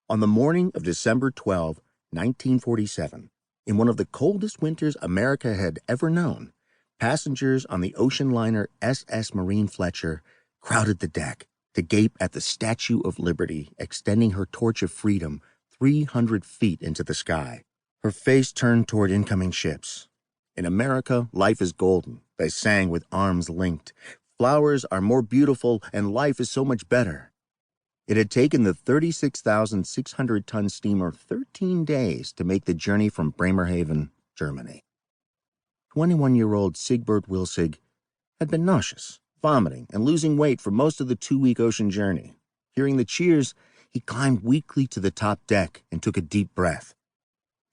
On the morning of December 12, 1947, in one of the coldest winters America had ever known, passengers on the ocean liner SS Marine Fletcher crowded the deck to gape at the Statue of Liberty extending her torch of freedom 300 feet into the sky, her face turned toward incoming ships. In America, life is golden, they sang with arms linked. Flowers are more beautiful and life is so much better. It had taken the 36,600-ton steamer 13 days to make the journey from Bremerhaven, Germany. 21-year-old Siegbert Wilzig had been nauseous, vomiting, and losing weight for most of the 2-week ocean journey. Hearing the cheers, he climbed weakly to the top deck and took a deep breath.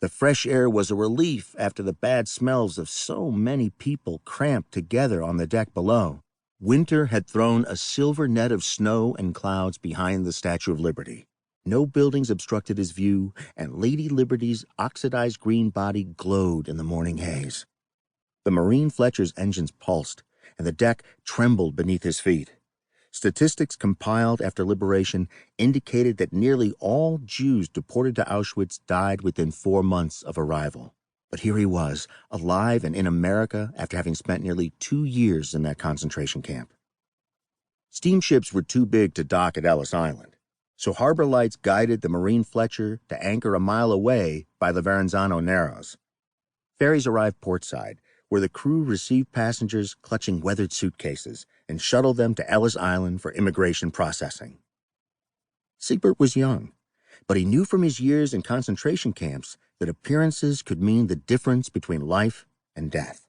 The fresh air was a relief after the bad smells of so many people cramped together on the deck below. Winter had thrown a silver net of snow and clouds behind the Statue of Liberty. No buildings obstructed his view, and Lady Liberty's oxidized green body glowed in the morning haze. The Marine Fletcher's engines pulsed, and the deck trembled beneath his feet. Statistics compiled after liberation indicated that nearly all Jews deported to Auschwitz died within 4 months of arrival. But here he was, alive and in America after having spent nearly 2 years in that concentration camp. Steamships were too big to dock at Ellis Island, so harbor lights guided the Marine Fletcher to anchor a mile away by the Verrazano Narrows. Ferries arrived portside, where the crew received passengers clutching weathered suitcases and shuttled them to Ellis Island for immigration processing. Siegbert was young, but he knew from his years in concentration camps that appearances could mean the difference between life and death.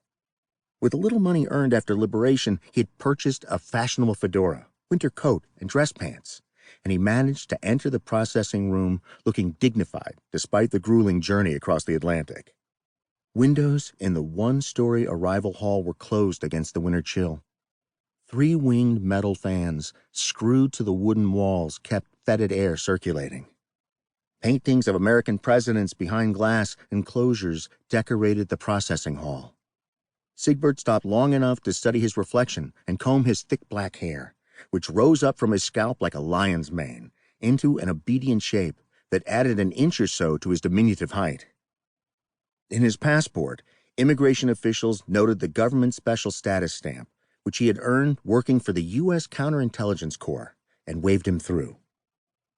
With the little money earned after liberation, he had purchased a fashionable fedora, winter coat, and dress pants, and he managed to enter the processing room looking dignified despite the grueling journey across the Atlantic. Windows in the 1-story arrival hall were closed against the winter chill. 3-winged metal fans screwed to the wooden walls kept fetid air circulating. Paintings of American presidents behind glass enclosures decorated the processing hall. Siegbert stopped long enough to study his reflection and comb his thick black hair, which rose up from his scalp like a lion's mane, into an obedient shape that added an inch or so to his diminutive height. In his passport, immigration officials noted the government special status stamp, which he had earned working for the U.S. Counterintelligence Corps, and waved him through.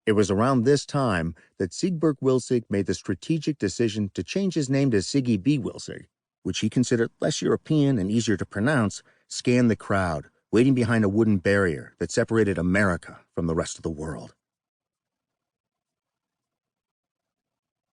It was around this time that Siegbert Wilzig made the strategic decision to change his name to Siggi B. Wilzig, which he considered less European and easier to pronounce, scanned the crowd, waiting behind a wooden barrier that separated America from the rest of the world.